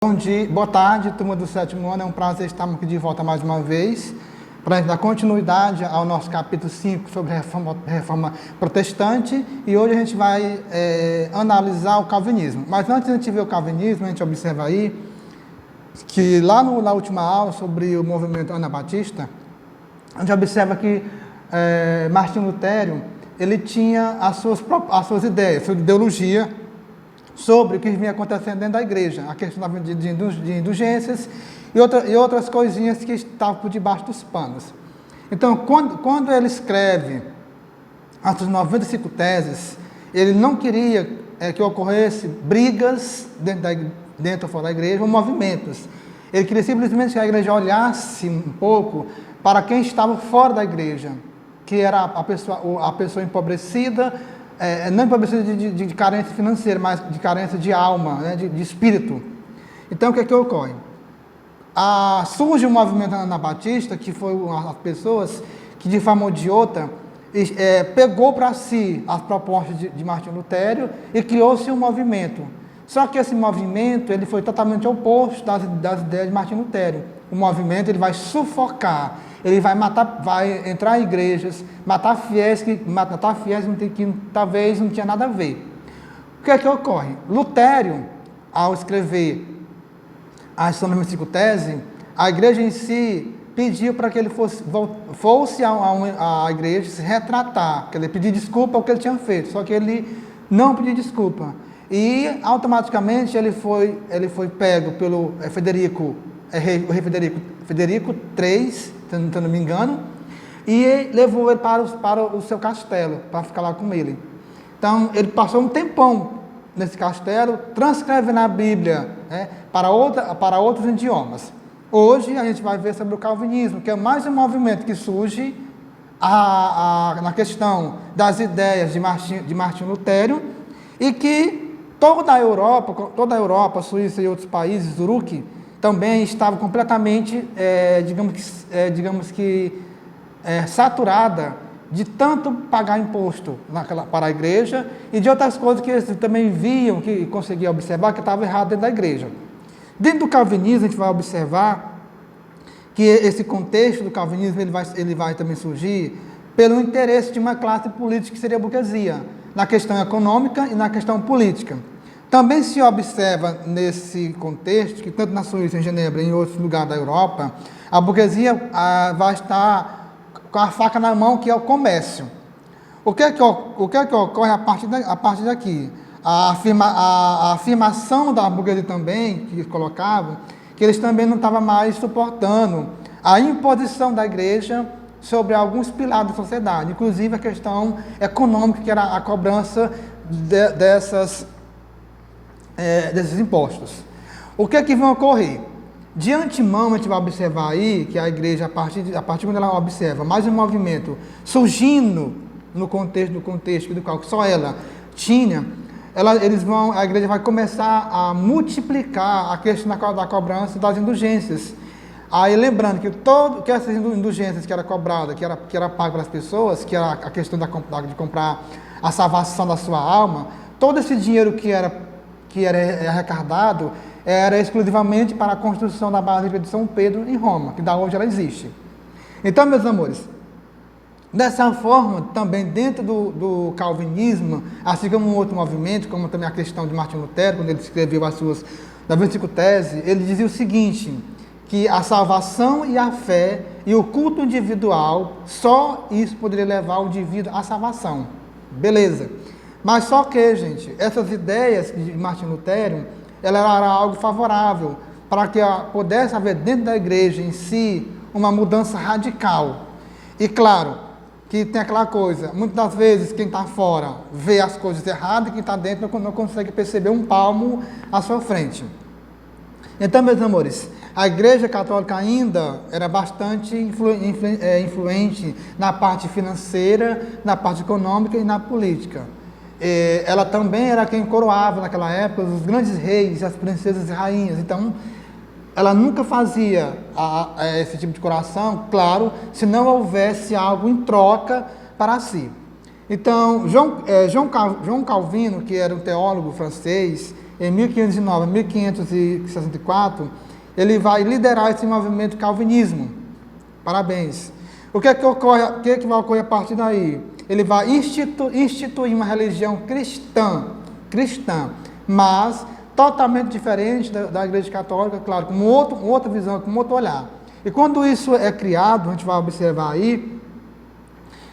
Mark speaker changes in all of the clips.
Speaker 1: Bom dia, boa tarde, turma do sétimo ano. É um prazer estarmos aqui de volta mais uma vez para a gente dar continuidade ao nosso capítulo 5 sobre reforma protestante, e hoje a gente vai analisar o calvinismo. Mas antes de a gente ver o calvinismo, a gente observa aí que lá na última aula sobre o movimento anabatista, a gente observa que Martinho Lutero, ele tinha as suas ideias, sua ideologia sobre o que vinha acontecendo dentro da igreja, a questão de indulgências e outras coisinhas que estavam por debaixo dos panos. Então, quando ele escreve as suas 95 teses, ele não queria que ocorresse brigas dentro ou fora da igreja, ou movimentos. Ele queria simplesmente que a igreja olhasse um pouco para quem estava fora da igreja, que era a pessoa empobrecida, não empobrecida de carência financeira, mas de carência de alma, né, de espírito. Então, o que ocorre? Surge um movimento anabatista, que foi as pessoas que, de forma ou de outra, pegou para si as propostas de Martinho Lutero e criou-se um movimento. Só que esse movimento ele foi totalmente oposto das ideias de Martinho Lutero. O movimento ele vai sufocar, ele vai matar, vai entrar em igrejas, matar fiéis que talvez não tinha nada a ver. O que ocorre? Lutero, ao escrever as suas 95 teses, a igreja em si pediu para que ele fosse à igreja se retratar, quer dizer, pedir desculpa ao que ele tinha feito, só que ele não pediu desculpa. E automaticamente ele foi pego pelo Frederico III, se não me engano, e levou ele para o seu castelo, para ficar lá com ele. Então, ele passou um tempão nesse castelo, transcrevendo a Bíblia, né, para outros idiomas. Hoje, a gente vai ver sobre o calvinismo, que é mais um movimento que surge na questão das ideias de Martinho Lutero, e que toda a Europa, Suíça e outros países, Zurique, também estava completamente, saturada de tanto pagar imposto para a igreja e de outras coisas que eles também viam, que conseguiam observar que estava errado dentro da igreja. Dentro do calvinismo, a gente vai observar que esse contexto do calvinismo ele vai também surgir pelo interesse de uma classe política que seria a burguesia, na questão econômica e na questão política. Também se observa nesse contexto que tanto na Suíça, em Genebra e em outros lugares da Europa, a burguesia vai estar com a faca na mão, que é o comércio. O que ocorre a partir daqui? A afirmação da burguesia também, que eles colocavam, que eles também não estavam mais suportando a imposição da igreja sobre alguns pilares da sociedade, inclusive a questão econômica, que era a cobrança desses impostos. O que vão ocorrer? De antemão, a gente vai observar aí que a igreja, a partir quando ela observa mais um movimento surgindo no contexto do qual só ela tinha, a igreja vai começar a multiplicar a questão da cobrança das indulgências. Aí lembrando que essas indulgências que era cobrada, que era paga para as pessoas, que era a questão de comprar a salvação da sua alma, todo esse dinheiro que era arrecadado era exclusivamente para a construção da Basílica de São Pedro em Roma, que da hoje ela existe. Então, meus amores, dessa forma, também dentro do calvinismo, assim como um outro movimento, como também a questão de Martinho Lutero, quando ele escreveu as suas 95 teses, ele dizia o seguinte, que a salvação e a fé e o culto individual, só isso poderia levar o indivíduo à salvação. Beleza. Mas só que, gente, essas ideias de Martinho Lutero, ela era algo favorável para que pudesse haver dentro da igreja em si uma mudança radical. E claro, que tem aquela coisa, muitas das vezes quem está fora vê as coisas erradas e quem está dentro não consegue perceber um palmo à sua frente. Então, meus amores, a igreja católica ainda era bastante influente na parte financeira, na parte econômica e na política. Ela também era quem coroava naquela época os grandes reis, as princesas e rainhas. Então, ela nunca fazia esse tipo de coroação, claro, se não houvesse algo em troca para si. Então, João Calvino, que era um teólogo francês, em 1509 a 1564, ele vai liderar esse movimento calvinismo. Parabéns. O que é que vai ocorrer a partir daí? Ele vai instituir uma religião cristã, mas totalmente diferente da Igreja Católica, claro, com outra visão, com outro olhar. E quando isso é criado, a gente vai observar aí,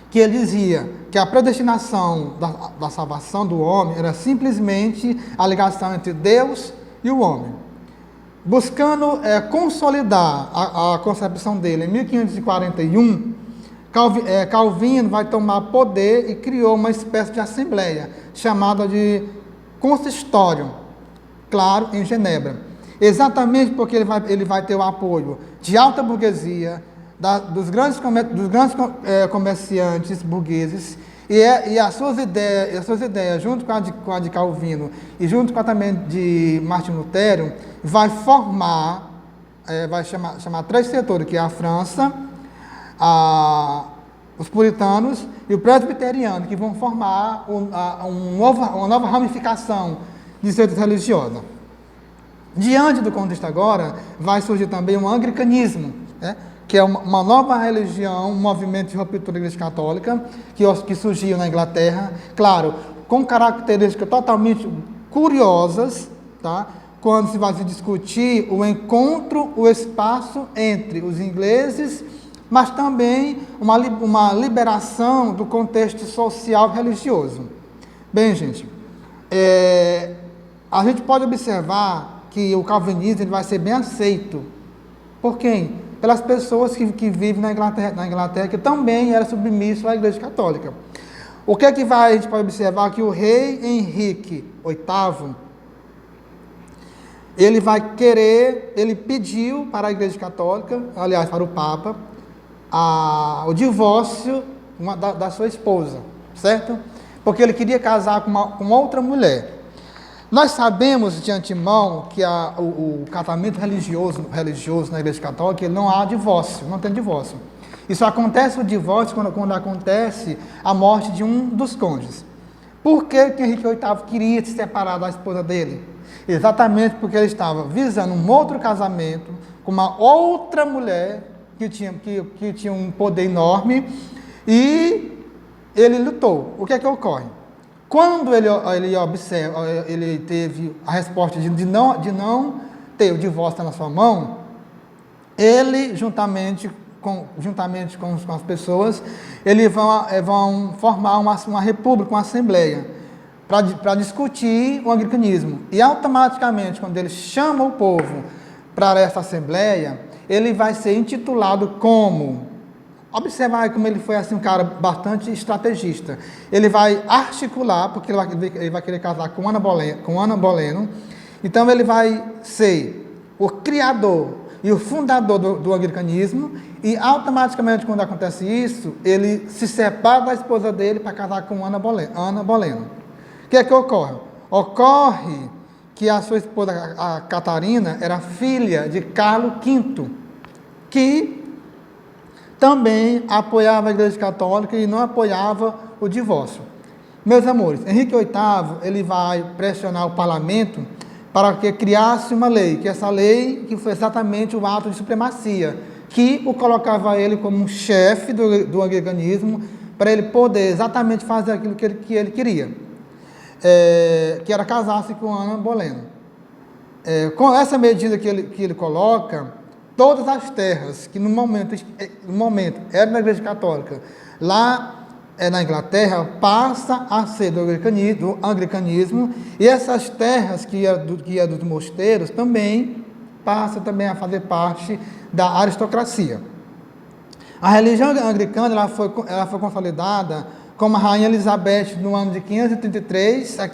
Speaker 1: que ele dizia que a predestinação da salvação do homem era simplesmente a ligação entre Deus e o homem. Buscando consolidar a concepção dele em 1541, Calvino vai tomar poder e criou uma espécie de assembleia, chamada de consistório, claro, em Genebra. Exatamente porque ele vai ter o apoio de alta burguesia, dos grandes comerciantes burgueses, e as suas ideias, junto com a de Calvino e junto com a também de Martinho Lutero, vai formar, vai chamar três setores, que é a França, os puritanos e o presbiteriano, que vão formar uma nova ramificação de seita religiosa. Diante do contexto agora, vai surgir também um anglicanismo, que é uma nova religião, um movimento de ruptura da Igreja Católica, que surgiu na Inglaterra, claro, com características totalmente curiosas, tá? Quando se vai discutir o encontro, o espaço entre os ingleses, mas também uma liberação do contexto social e religioso. Bem, gente, a gente pode observar que o calvinismo ele vai ser bem aceito. Por quem? Pelas pessoas que vivem na Inglaterra, que também era submisso à Igreja Católica. O que é que a gente pode observar? Que o rei Henrique VIII, ele pediu para a Igreja Católica, aliás, para o Papa, o divórcio da sua esposa, certo? Porque ele queria casar com outra mulher. Nós sabemos de antemão que o casamento religioso na Igreja Católica ele não há divórcio, não tem divórcio. Isso acontece o divórcio quando acontece a morte de um dos cônjuges. Por que Henrique VIII queria se separar da esposa dele? Exatamente porque ele estava visando um outro casamento com uma outra mulher que tinha um poder enorme e ele lutou. O que é que ocorre? Quando ele teve a resposta de não ter o divórcio na sua mão, ele, juntamente com as pessoas, eles vão formar uma república, uma assembleia, para discutir o anglicanismo. E automaticamente, quando ele chama o povo para essa assembleia, ele vai ser intitulado como... Observar como ele foi assim, um cara bastante estrategista. Ele vai articular, porque ele vai querer casar com Ana Boleno. Então ele vai ser o criador e o fundador do anglicanismo, e automaticamente, quando acontece isso, ele se separa da esposa dele para casar com Ana Boleno. O que é que ocorre? Ocorre que a sua esposa, a Catarina, era filha de Carlos V, que também apoiava a Igreja Católica e não apoiava o divórcio. Meus amores, Henrique VIII ele vai pressionar o parlamento para que criasse uma lei, que essa lei que foi exatamente o ato de supremacia, que o colocava ele como um chefe do anglicanismo, para ele poder exatamente fazer aquilo que ele queria, que era casar-se com Ana Boleno. Com essa medida que ele coloca, todas as terras que no momento eram da Igreja Católica, lá na Inglaterra, passa a ser do anglicanismo, e essas terras que eram dos mosteiros também passa também a fazer parte da aristocracia. A religião anglicana ela foi consolidada como a Rainha Elizabeth no ano de 533 a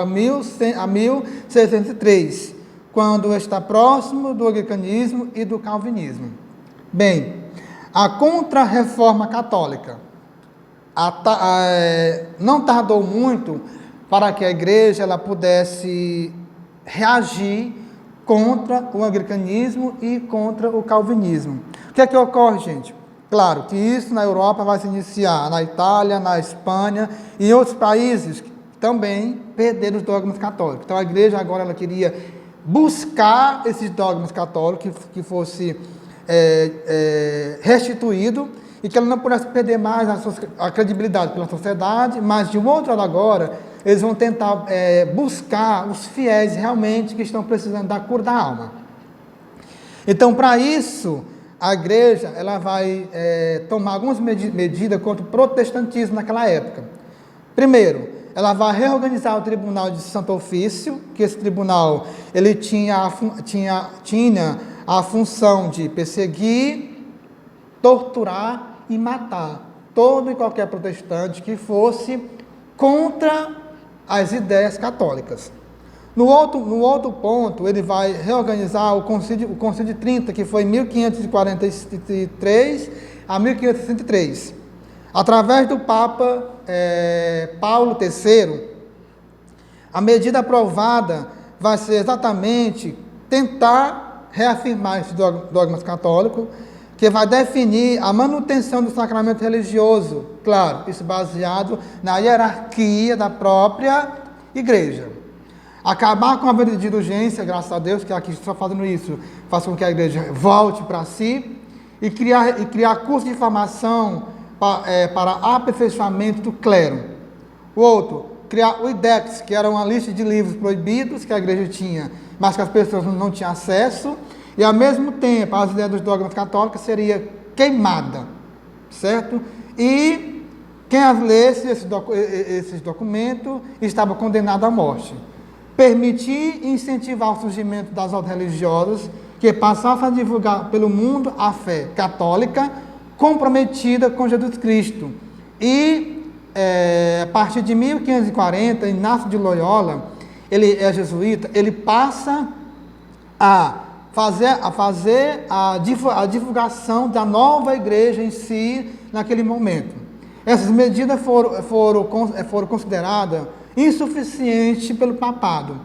Speaker 1: 1603, quando está próximo do anglicanismo e do calvinismo. Bem, a Contra-Reforma Católica não tardou muito para que a igreja ela pudesse reagir contra o anglicanismo e contra o calvinismo. O que é que ocorre, gente? Claro que isso na Europa vai se iniciar, na Itália, na Espanha e em outros países também perder os dogmas católicos. Então a igreja agora ela queria buscar esses dogmas católicos que fosse restituído e que ela não pudesse perder mais a credibilidade pela sociedade, mas de um outro lado agora, eles vão tentar buscar os fiéis realmente que estão precisando da cura da alma. Então, para isso, a igreja ela vai tomar algumas medidas contra o protestantismo naquela época. Primeiro, ela vai reorganizar o Tribunal de Santo Ofício, que esse tribunal ele tinha a função de perseguir, torturar e matar todo e qualquer protestante que fosse contra as ideias católicas. No outro ponto, ele vai reorganizar o Concílio de Trento, que foi em 1543 a 1563. Através do Papa Paulo III, a medida aprovada vai ser exatamente tentar reafirmar esses dogmas católicos, que vai definir a manutenção do sacramento religioso, claro, isso baseado na hierarquia da própria igreja. Acabar com a vida de urgência, graças a Deus, que aqui está fazendo isso, faz com que a igreja volte para si, e criar curso de formação para aperfeiçoamento do clero. O outro, criar o IDEX, que era uma lista de livros proibidos que a igreja tinha, mas que as pessoas não tinham acesso, e ao mesmo tempo as ideias dos dogmas católicos seria queimada, certo? E quem as lesse esses documentos estava condenado à morte. Permitir e incentivar o surgimento das ordens religiosas que passassem a divulgar pelo mundo a fé católica comprometida com Jesus Cristo. E a partir de 1540, Inácio de Loyola, ele é jesuíta, ele passa a fazer a divulgação da nova igreja em si naquele momento. Essas medidas foram consideradas insuficientes pelo papado,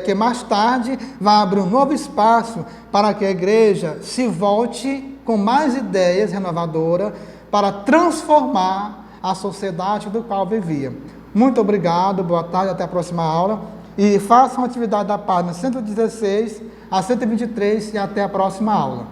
Speaker 1: que mais tarde vai abrir um novo espaço para que a igreja se volte com mais ideias renovadoras para transformar a sociedade do qual vivia. Muito obrigado, boa tarde, até a próxima aula. E façam a atividade da página 116 a 123 e até a próxima aula.